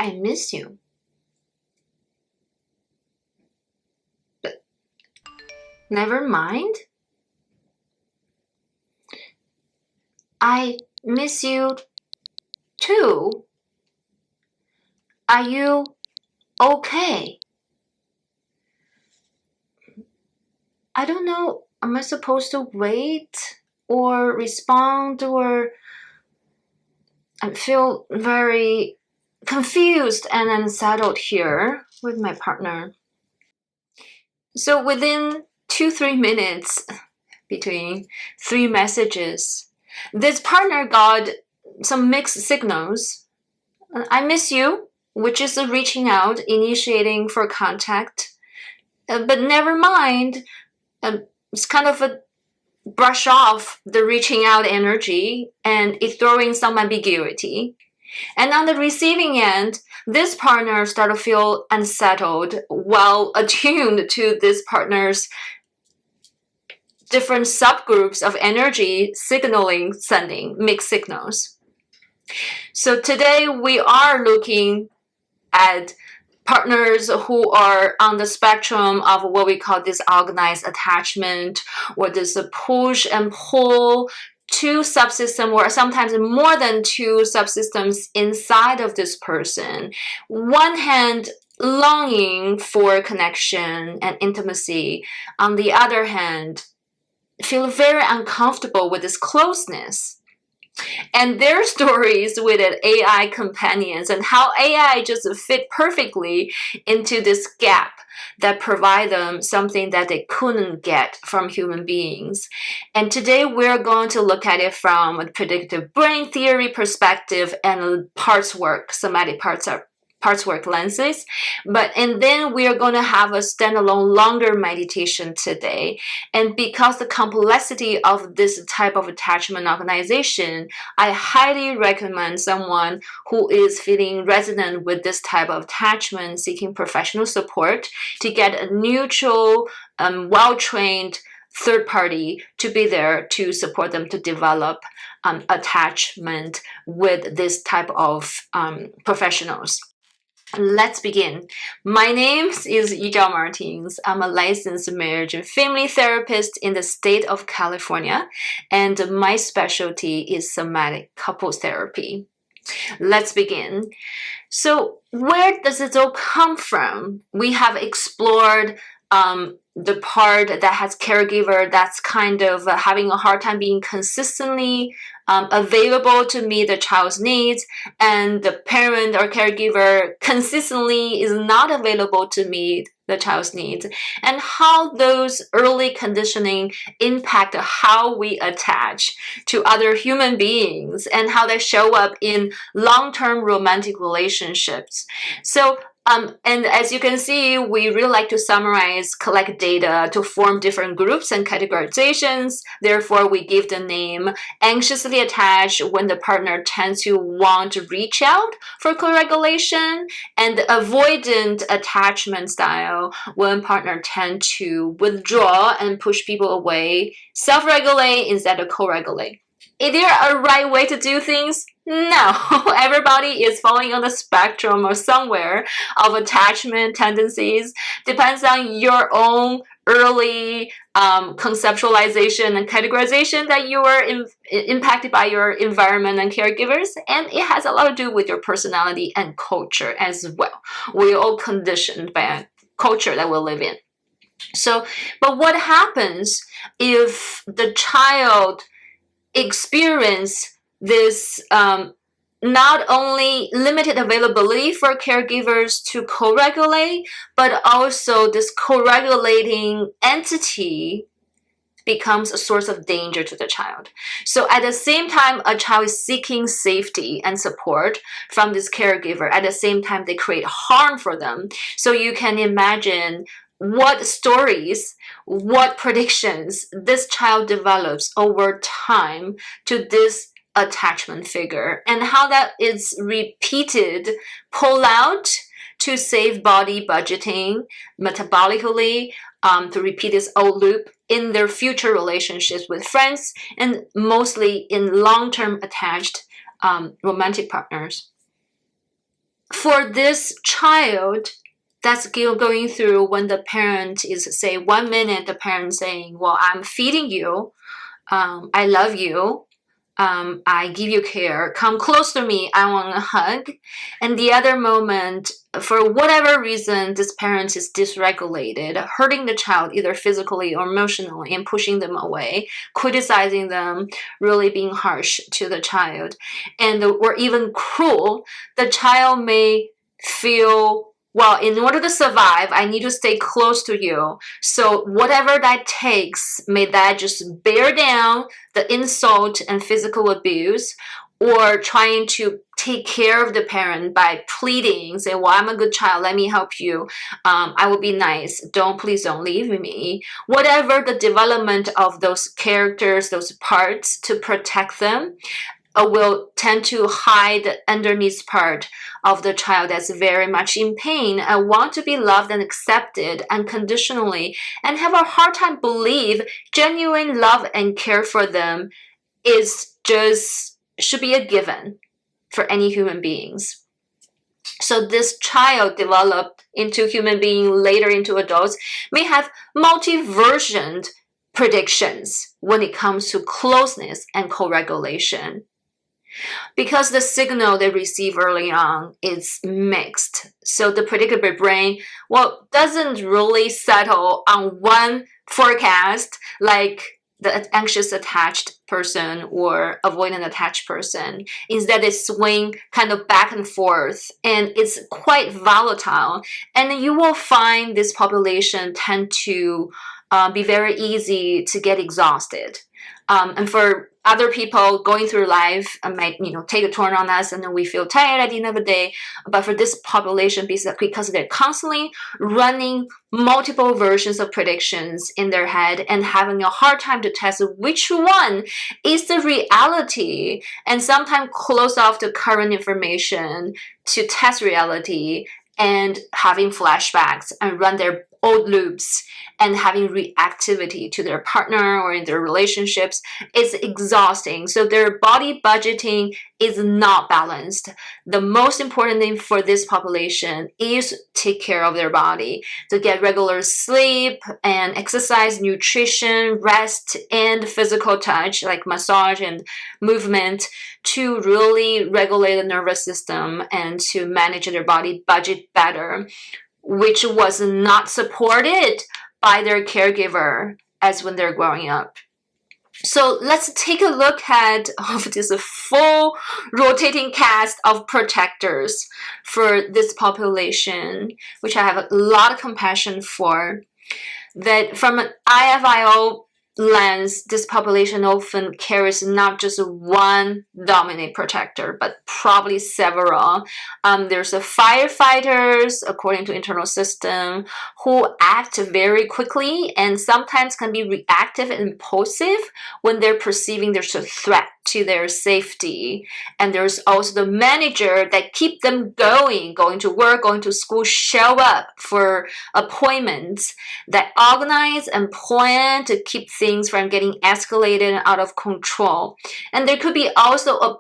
I miss you. But never mind. I miss you too. Are you okay? I don't know. Am I supposed to wait or respond, or I feel very confused and unsettled here with my partner. So within 2-3 minutes between 3 messages, this partner got some mixed signals. I miss you, which is reaching out, initiating for contact. But never mind, it's kind of a brush off the reaching out energy and it's throwing some ambiguity. And on the receiving end, this partner started to feel unsettled, well attuned to this partner's different subgroups of energy signaling, sending mixed signals. So today we are looking at partners who are on the spectrum of what we call disorganized attachment, or this push and pull, 2 subsystems or sometimes more than 2 subsystems inside of this person. One hand longing for connection and intimacy. On the other hand, feel very uncomfortable with this closeness. And their stories with AI companions and how AI just fit perfectly into this gap that provide them something that they couldn't get from human beings. And today we're going to look at it from a predictive brain theory perspective and parts work, somatic parts work lenses. And then we are going to have a standalone longer meditation today. And because the complexity of this type of attachment organization, I highly recommend someone who is feeling resonant with this type of attachment, seeking professional support, to get a neutral, well-trained third party to be there to support them to develop attachment with this type of professionals. Let's begin. My name is Yizhao Martins. I'm a licensed marriage and family therapist in the state of California, and my specialty is somatic couples therapy. Let's begin. So where does it all come from? We have explored the part that has caregiver that's kind of having a hard time being consistently available to meet the child's needs, and the parent or caregiver consistently is not available to meet the child's needs, and how those early conditioning impact how we attach to other human beings and how they show up in long-term romantic relationships. So and as you can see, we really like to summarize, collect data to form different groups and categorizations. Therefore, we give the name anxiously attached when the partner tends to want to reach out for co-regulation, and avoidant attachment style when partner tend to withdraw and push people away, self-regulate instead of co-regulate. Is there a right way to do things? No, everybody is falling on the spectrum or somewhere of attachment tendencies. Depends on your own early conceptualization and categorization that you are impacted by your environment and caregivers, and it has a lot to do with your personality and culture as well. We're all conditioned by a culture that we live in. So, but what happens if the child experience this not only limited availability for caregivers to co-regulate, but also this co-regulating entity becomes a source of danger to the child. So at the same time, a child is seeking safety and support from this caregiver. At the same time, they create harm for them. So you can imagine what stories, what predictions this child develops over time to this attachment figure, and how that is repeated, pull out to save body budgeting metabolically, to repeat this old loop in their future relationships with friends, and mostly in long-term attached romantic partners. for this child that's going through when the parent is, say, 1 minute, the parent saying, well, I'm feeding you, I love you, I give you care, come close to me, I want a hug. And the other moment, for whatever reason, this parent is dysregulated, hurting the child either physically or emotionally and pushing them away, criticizing them, really being harsh to the child, or even cruel. The child may feel, well, in order to survive, I need to stay close to you. So whatever that takes, may that just bear down the insult and physical abuse, or trying to take care of the parent by pleading, say, well, I'm a good child, let me help you. I will be nice. Please don't leave me. Whatever the development of those characters, those parts to protect them, will tend to hide underneath part of the child that's very much in pain and want to be loved and accepted unconditionally, and have a hard time believe genuine love and care for them should be a given for any human beings. So this child developed into human being, later into adults, may have multi-versioned predictions when it comes to closeness and co-regulation, because the signal they receive early on is mixed. So the predictive brain, doesn't really settle on one forecast like the anxious attached person or avoidant attached person. Instead, they swing kind of back and forth, and it's quite volatile. And you will find this population tend to be very easy to get exhausted. And for other people going through life, might take a turn on us, and then we feel tired at the end of the day. But for this population, because they're constantly running multiple versions of predictions in their head and having a hard time to test which one is the reality, and sometimes close off the current information to test reality, and having flashbacks and run their old loops and having reactivity to their partner or in their relationships is exhausting. So their body budgeting is not balanced. The most important thing for this population is take care of their body, to get regular sleep and exercise, nutrition, rest, and physical touch like massage and movement to really regulate the nervous system and to manage their body budget better, which was not supported by their caregiver as when they're growing up. So let's take a look at this full rotating cast of protectors for this population, which I have a lot of compassion for. That from an IFIO lens, this population often carries not just one dominant protector, but probably several. There's the firefighters, according to internal system, who act very quickly and sometimes can be reactive and impulsive when they're perceiving there's a threat to their safety. And there's also the manager that keep them going to work, going to school, show up for appointments, that organize and plan to keep things from getting escalated and out of control. And there could be also a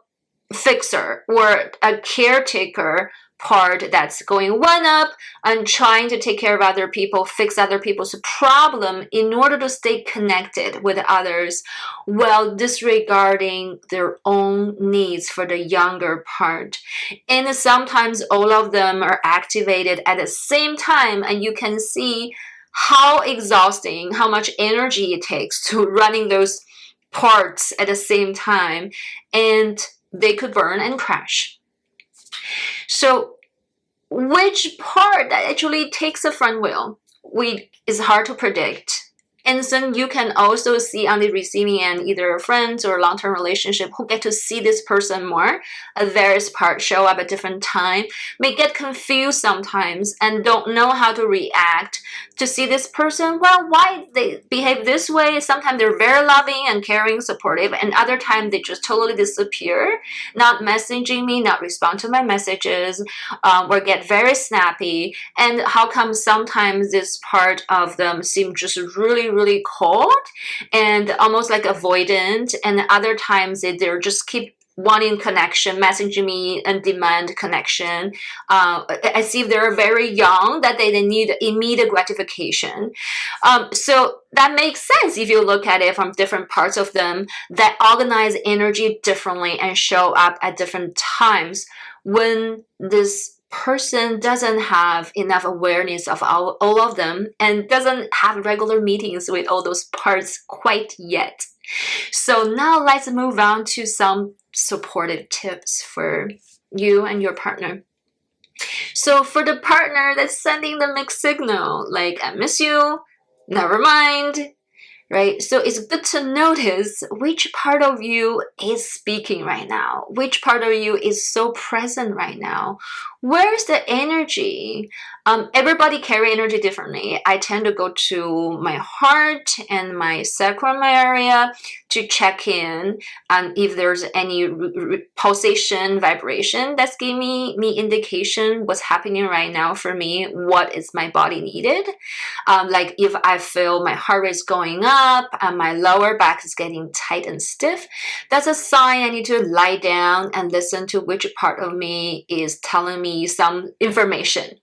fixer or a caretaker part that's going one up and trying to take care of other people, fix other people's problem in order to stay connected with others while disregarding their own needs for the younger part. And sometimes all of them are activated at the same time, and you can see how exhausting, how much energy it takes to running those parts at the same time, and they could burn and crash. So which part that actually takes the front wheel is hard to predict. And then you can also see on the receiving end either friends or long-term relationship who get to see this person more. Various parts show up at different time, may get confused sometimes and don't know how to react to see this person. Well, why they behave this way? Sometimes they're very loving and caring, supportive, and other times they just totally disappear, not messaging me, not respond to my messages, or get very snappy. And how come sometimes this part of them seem just really cold and almost like avoidant, and other times they're just keep wanting connection, messaging me and demand connection. As if they're very young, that they need immediate gratification. So that makes sense if you look at it from different parts of them that organize energy differently and show up at different times when this person doesn't have enough awareness of all of them and doesn't have regular meetings with all those parts quite yet. So now let's move on to some supportive tips for you and your partner. So for the partner that's sending the mixed signal, like I miss you, never mind, right? So it's good to notice which part of you is speaking right now, which part of you is so present right now. Where's the energy? Everybody carry energy differently. I tend to go to my heart and my sacrum area to check in if there's any pulsation, vibration that's giving me indication what's happening right now for me, what is my body needed. Like if I feel my heart rate is going up and my lower back is getting tight and stiff, that's a sign I need to lie down and listen to which part of me is telling me some information.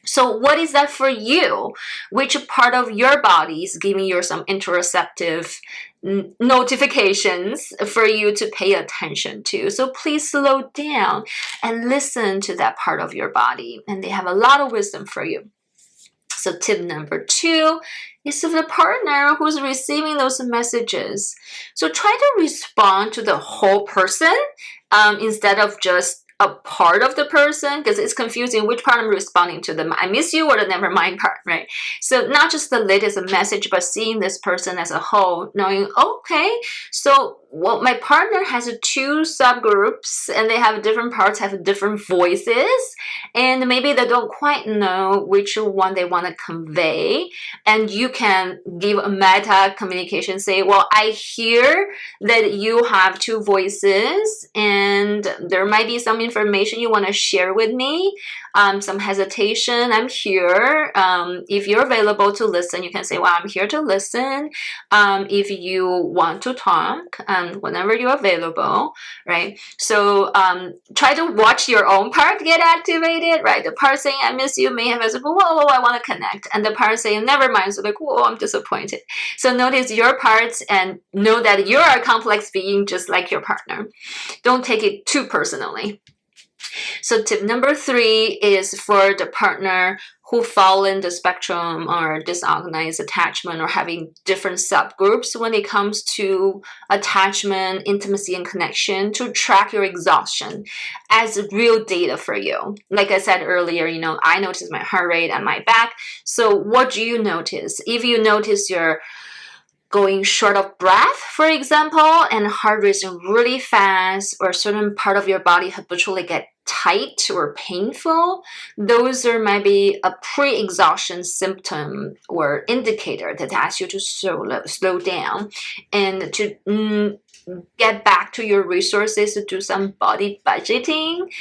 So what is that for you? Which part of your body is giving you some interoceptive notifications for you to pay attention to? So please slow down and listen to that part of your body, and they have a lot of wisdom for you. So tip number 2 is to the partner who's receiving those messages. So try to respond to the whole person instead of just a part of the person, because it's confusing which part I'm responding to, the I miss you or the never mind part, right? So not just the latest message, but seeing this person as a whole, knowing, okay, so well, my partner has 2 subgroups and they have different parts, have different voices, and maybe they don't quite know which one they want to convey. And you can give a meta communication, say, well, I hear that you have 2 voices and there might be some information you want to share with me, some hesitation, I'm here. If you're available to listen, you can say, well, I'm here to listen. If you want to talk, whenever you're available, right? So try to watch your own part get activated, right? The part saying, I miss you may have as, whoa, I want to connect. And the part saying, never mind, so like, whoa, I'm disappointed. So notice your parts and know that you're a complex being just like your partner. Don't take it too personally. So tip number 3 is for the partner who fall in the spectrum or disorganized attachment or having different subgroups when it comes to attachment, intimacy, and connection, to track your exhaustion as real data for you. Like I said earlier, I notice my heart rate and my back. So what do you notice? If you notice you're going short of breath, for example, and heart racing really fast, or a certain part of your body habitually get tight or painful, those are maybe a pre-exhaustion symptom or indicator that asks you to slow down and to get back to your resources, to do some body budgeting.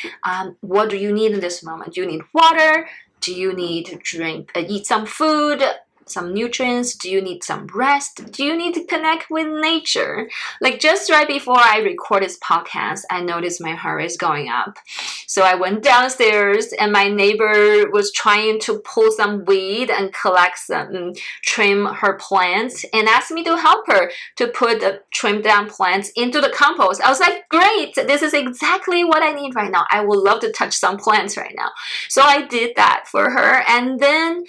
What do you need in this moment? Do you need water? Do you need to eat some food? Some nutrients? Do you need some rest? Do you need to connect with nature? Like just right before I record this podcast, I noticed my heart rate is going up. So I went downstairs and my neighbor was trying to pull some weed and collect some, trim her plants, and asked me to help her to put the trimmed down plants into the compost. I was like, great, this is exactly what I need right now. I would love to touch some plants right now. So I did that for her, and then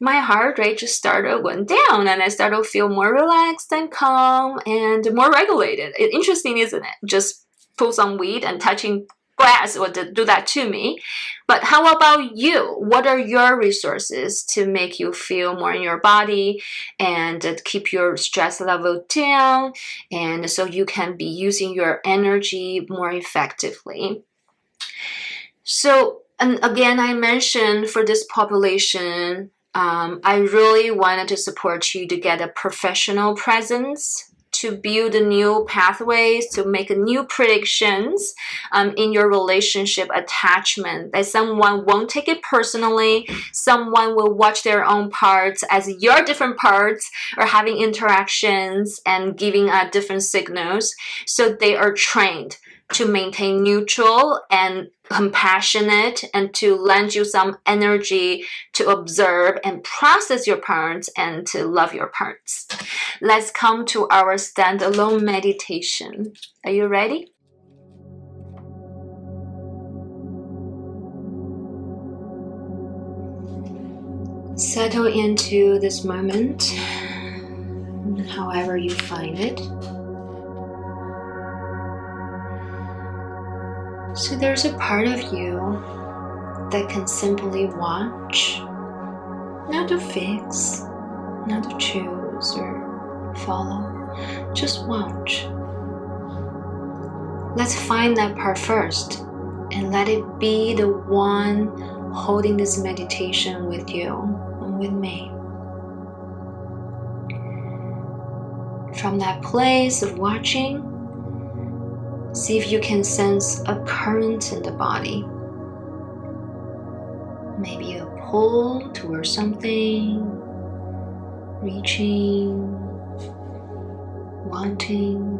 my heart rate just went down, and I started to feel more relaxed and calm and more regulated. Interesting, isn't it? Just pull some weed and touching grass would do that to me. But how about you? What are your resources to make you feel more in your body and keep your stress level down, and so you can be using your energy more effectively? So, and again, I mentioned for this population, I really wanted to support you to get a professional presence, to build new pathways, to make new predictions in your relationship attachment, that someone won't take it personally, someone will watch their own parts as your different parts are having interactions and giving different signals, so they are trained to maintain neutral and compassionate, and to lend you some energy to observe and process your parents and to love your parents. Let's come to our standalone meditation. Are you ready? Settle into this moment, however you find it. So there's a part of you that can simply watch, not to fix, not to choose or follow, just watch. Let's find that part first and let it be the one holding this meditation with you and with me. From that place of watching, see if you can sense a current in the body. Maybe a pull towards something, reaching, wanting,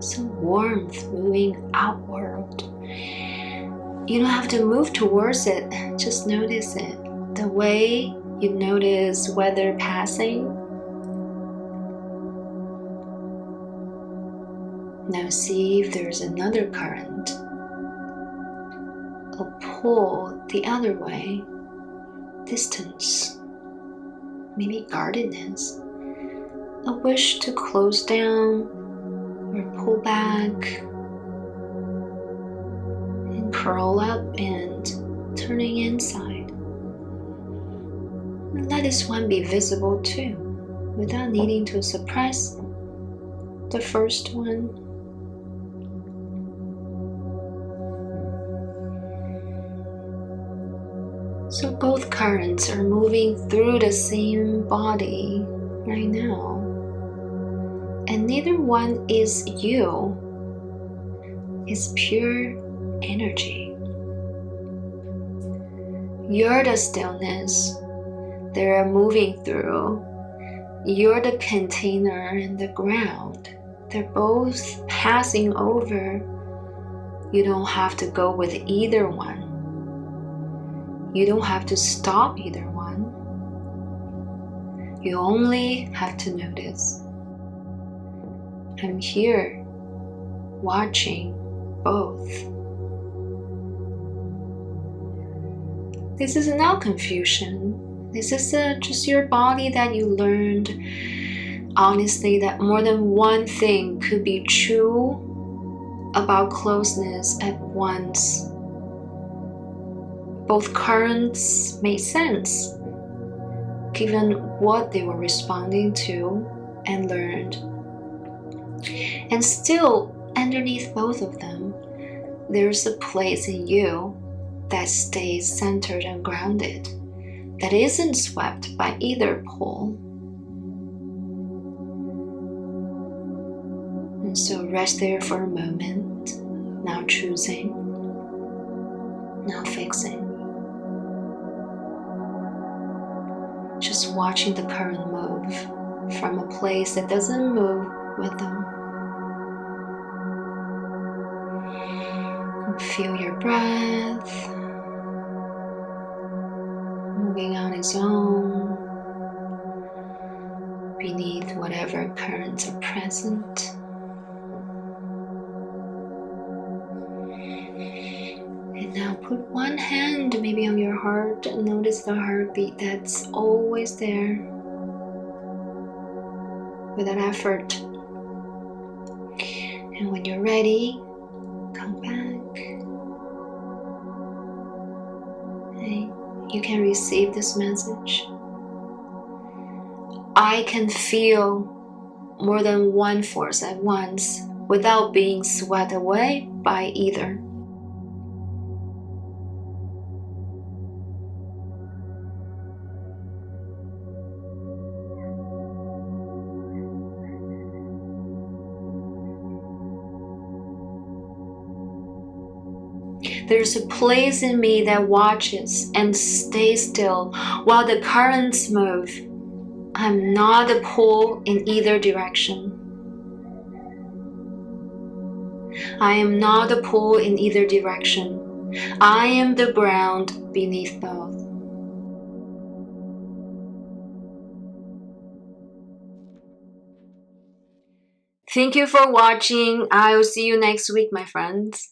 some warmth moving outward. You don't have to move towards it, just notice it. The way you notice weather passing. Now see if there's another current, a pull the other way, distance, maybe guardedness, a wish to close down or pull back and curl up and turning inside. And let this one be visible too, without needing to suppress the first one. So both currents are moving through the same body right now. And neither one is you. It's pure energy. You're the stillness they are moving through. You're the container and the ground. They're both passing over. You don't have to go with either one. You don't have to stop either one. You only have to notice. I'm here, watching both. This is not confusion. This is just your body that you learned, honestly, that more than one thing could be true about closeness at once. Both currents made sense, given what they were responding to and learned. And still, underneath both of them, there's a place in you that stays centered and grounded, that isn't swept by either pole. And so rest there for a moment, not choosing, not fixing. Just watching the current move from a place that doesn't move with them. And feel your breath moving on its own beneath whatever currents are present. And now put one hand maybe on your heart and notice the heartbeat that's always there without effort. And when you're ready, come back. Okay. You can receive this message. I can feel more than one force at once without being swept away by either. There's a place in me that watches and stays still while the currents move. I'm not a pull in either direction. I am not a pull in either direction. I am the ground beneath both. Thank you for watching. I will see you next week, my friends.